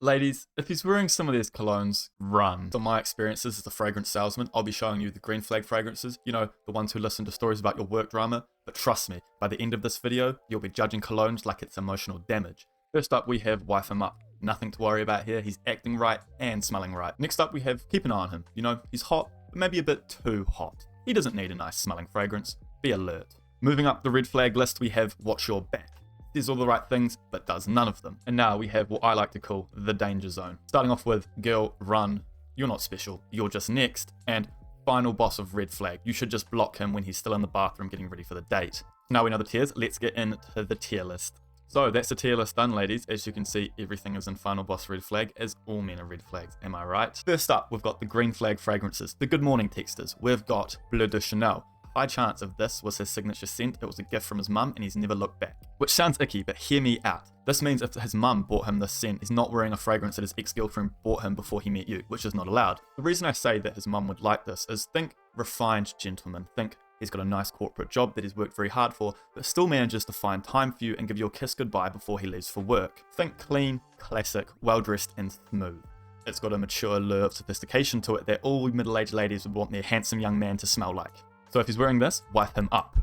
Ladies, if he's wearing some of these colognes, run. So my experiences as a fragrance salesman, I'll be showing you the green flag fragrances, you know, the ones who listen to stories about your work drama. But trust me, by the end of this video, you'll be judging colognes like it's emotional damage. First up, we have Wife Him Up. Nothing to worry about here, he's acting right and smelling right. Next up, we have Keep an Eye on Him. You know, he's hot, but maybe a bit too hot. He doesn't need a nice smelling fragrance. Be alert. Moving up the red flag list, we have Watch Your Back. Says all the right things, but does none of them. And now we have what I like to call the danger zone. Starting off with, girl, run. You're not special, you're just next. And final boss of red flag. You should just block him when he's still in the bathroom getting ready for the date. Now we know the tiers, let's get into the tier list. So that's the tier list done, ladies. As you can see, everything is in final boss red flag, as all men are red flags, am I right? First up, we've got the green flag fragrances, the good morning texters. We've got Bleu De Chanel. High chance if this was his signature scent, it was a gift from his mum and he's never looked back. Which sounds icky, but hear me out. This means if his mum bought him this scent, he's not wearing a fragrance that his ex-girlfriend bought him before he met you, which is not allowed. The reason I say that his mum would like this is think refined gentleman, think he's got a nice corporate job that he's worked very hard for, but still manages to find time for you and give you a kiss goodbye before he leaves for work. Think clean, classic, well-dressed and smooth. It's got a mature lure of sophistication to it that all middle-aged ladies would want their handsome young man to smell like. So if he's wearing this, wife him up.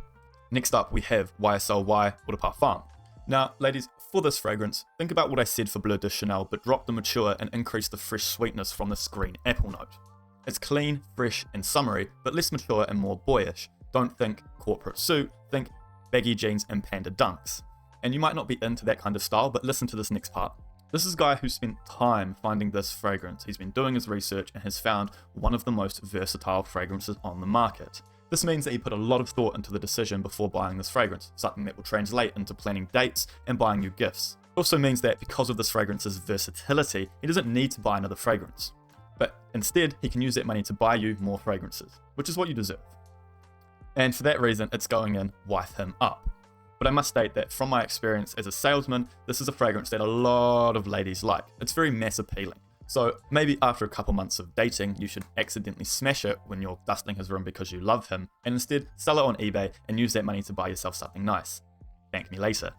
Next up, we have YSL Eau de Parfum. Now, ladies, for this fragrance, think about what I said for Bleu de Chanel, but drop the mature and increase the fresh sweetness from this green apple note. It's clean, fresh, and summery, but less mature and more boyish. Don't think corporate suit, think baggy jeans and panda dunks. And you might not be into that kind of style, but listen to this next part. This is a guy who spent time finding this fragrance. He's been doing his research and has found one of the most versatile fragrances on the market. This means that he put a lot of thought into the decision before buying this fragrance, something that will translate into planning dates and buying you gifts. It also means that because of this fragrance's versatility, he doesn't need to buy another fragrance. But instead, he can use that money to buy you more fragrances, which is what you deserve. And for that reason, it's going in Wife Him Up. But I must state that from my experience as a salesman, this is a fragrance that a lot of ladies like. It's very mass appealing. So maybe after a couple months of dating, you should accidentally smash it when you're dusting his room because you love him, and instead sell it on eBay and use that money to buy yourself something nice. Thank me later.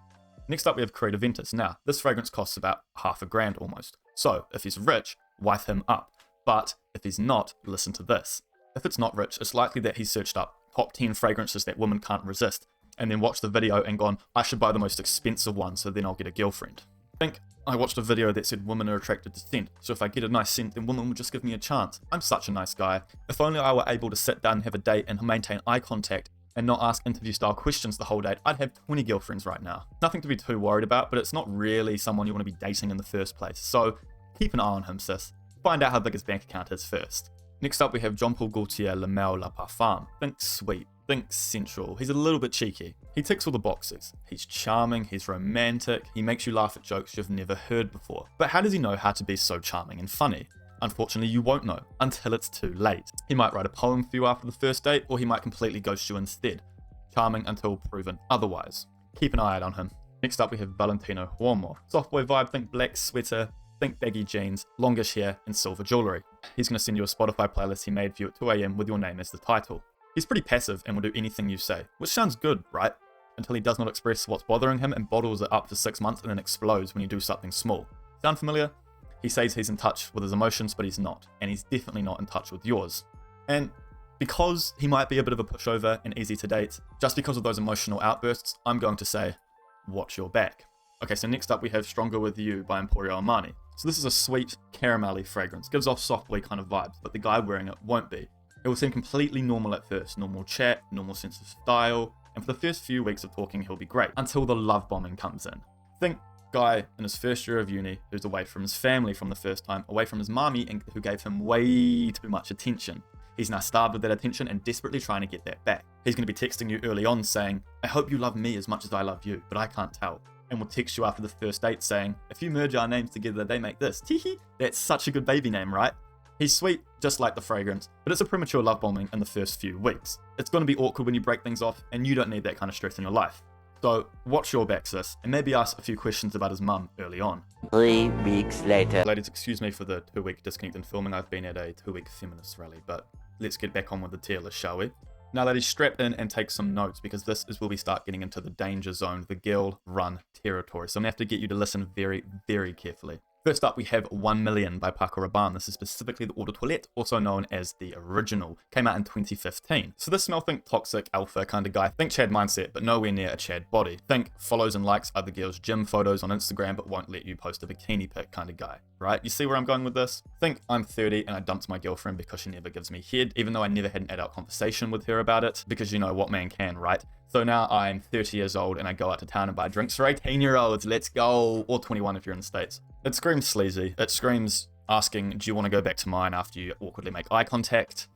Next up we have Aventus. Now, this fragrance costs about $500 almost. So if he's rich, wife him up. But if he's not, listen to this. If it's not rich, it's likely that he's searched up top 10 fragrances that women can't resist, and then watched the video and gone, I should buy the most expensive one so then I'll get a girlfriend. Think, I watched a video that said women are attracted to scent, so if I get a nice scent, then women will just give me a chance. I'm such a nice guy. If only I were able to sit down and have a date and maintain eye contact and not ask interview-style questions the whole date, I'd have 20 girlfriends right now. Nothing to be too worried about, but it's not really someone you want to be dating in the first place, so keep an eye on him, sis. Find out how big his bank account is first. Next up, we have Jean Paul Gaultier Le Male La Parfum. Think sweet, think sensual. He's a little bit cheeky. He ticks all the boxes. He's charming, he's romantic, he makes you laugh at jokes you've never heard before. But how does he know how to be so charming and funny? Unfortunately, you won't know until it's too late. He might write a poem for you after the first date, or he might completely ghost you instead. Charming until proven otherwise. Keep an eye out on him. Next up, we have Valentino Uomo. Soft boy vibe, think black sweater, think baggy jeans, longish hair, and silver jewelry. He's going to send you a Spotify playlist he made for you at 2 AM with your name as the title. He's pretty passive and will do anything you say, which sounds good, right? Until he does not express what's bothering him and bottles it up for 6 months and then explodes when you do something small. Sound familiar? He says he's in touch with his emotions, but he's not, and he's definitely not in touch with yours. And because he might be a bit of a pushover and easy to date, just because of those emotional outbursts, I'm going to say, watch your back. Okay, so next up we have Stronger With You by Emporio Armani. So this is a sweet, caramelly fragrance. Gives off soft boy kind of vibes, but the guy wearing it won't be. It will seem completely normal at first. Normal chat, normal sense of style, and for the first few weeks of talking he'll be great, until the love bombing comes in. Think guy in his first year of uni who's away from his family from the first time, away from his mommy, and who gave him way too much attention. He's now starved of that attention and desperately trying to get that back. He's going to be texting you early on saying, I hope you love me as much as I love you, but I can't tell. And will text you after the first date saying, if you merge our names together, they make this. Teehee. That's such a good baby name, right? He's sweet, just like the fragrance, but it's a premature love bombing in the first few weeks. It's going to be awkward when you break things off, and you don't need that kind of stress in your life. So watch your back, sis, and maybe ask a few questions about his mum early on. 3 weeks later. Ladies, excuse me for the 2-week disconnect in filming. I've been at a 2-week feminist rally, but let's get back on with the tier list, shall we? Now, ladies, strap in and take some notes, because this is where we start getting into the danger zone, the girl run territory. So I'm going to have to get you to listen very, very carefully. First up, we have 1 Million by Paco Rabanne. This is specifically the Eau de Toilette, also known as the original. Came out in 2015. So this smell, think toxic alpha kind of guy. Think Chad mindset, but nowhere near a Chad body. Think follows and likes other girls' gym photos on Instagram, but won't let you post a bikini pic kind of guy, right? You see where I'm going with this? Think I'm 30 and I dumped my girlfriend because she never gives me head, even though I never had an adult conversation with her about it, because you know what man can, right? So now I'm 30 years old and I go out to town and buy drinks for 18-year-olds. Let's go. Or 21 if you're in the States. It screams sleazy. It screams asking, do you want to go back to mine after you awkwardly make eye contact?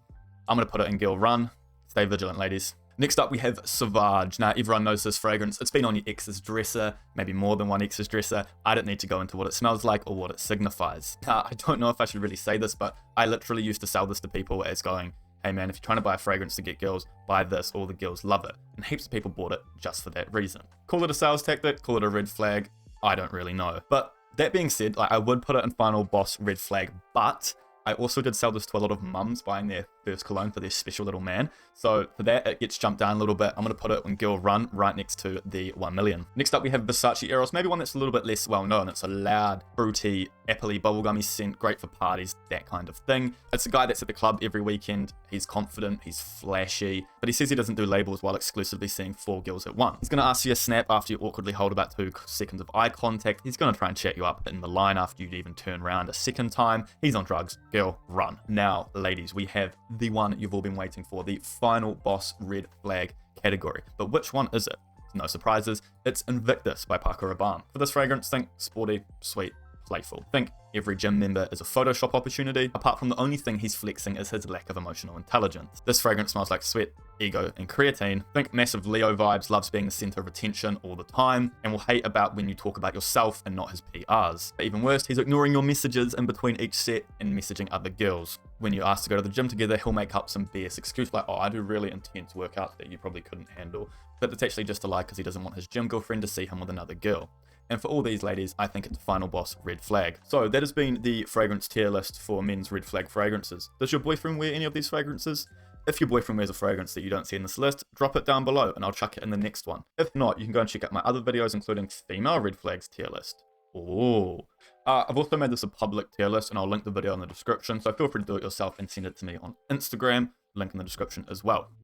I'm going to put it in girl run. Stay vigilant, ladies. Next up, we have Sauvage. Now, everyone knows this fragrance. It's been on your ex's dresser, maybe more than one ex's dresser. I don't need to go into what it smells like or what it signifies. Now, I don't know if I should really say this, but I literally used to sell this to people as going, hey man, if you're trying to buy a fragrance to get girls, buy this, all the girls love it. And heaps of people bought it just for that reason. Call it a sales tactic, call it a red flag, I don't really know. But that being said, I would put it in final boss red flag, but I also did sell this to a lot of mums buying their first cologne for their special little man. So for that, it gets jumped down a little bit. I'm going to put it in girl run right next to the 1 Million. Next up, we have Versace Eros, maybe one that's a little bit less well known. It's a loud, fruity, appley, bubblegummy scent, great for parties, that kind of thing. It's a guy that's at the club every weekend. He's confident, he's flashy, but he says he doesn't do labels while exclusively seeing 4 girls at once. He's going to ask you a snap after you awkwardly hold about 2 seconds of eye contact. He's going to try and chat you up in the line after you'd even turn around a second time. He's on drugs. Girl, run. Now, ladies, we have the one you've all been waiting for, the final boss red flag category. But which one is it? No surprises, it's Invictus by Paco Rabanne. For this fragrance, think sporty, sweet, playful. Think every gym member is a Photoshop opportunity, apart from the only thing he's flexing is his lack of emotional intelligence. This fragrance smells like sweat, ego, and creatine. Think massive Leo vibes, loves being the center of attention all the time, and will hate about when you talk about yourself and not his PRs. But even worse, he's ignoring your messages in between each set and messaging other girls. When you ask to go to the gym together, he'll make up some BS excuse like, oh, I do really intense workouts that you probably couldn't handle. But it's actually just a lie because he doesn't want his gym girlfriend to see him with another girl. And for all these ladies, I think it's final boss red flag. So that has been the fragrance tier list for men's red flag fragrances. Does your boyfriend wear any of these fragrances? If your boyfriend wears a fragrance that you don't see in this list, drop it down below and I'll chuck it in the next one. If not, you can go and check out my other videos, including female red flags tier list. Oh, I've also made this a public tier list and I'll link the video in the description. So feel free to do it yourself and send it to me on Instagram, link in the description as well.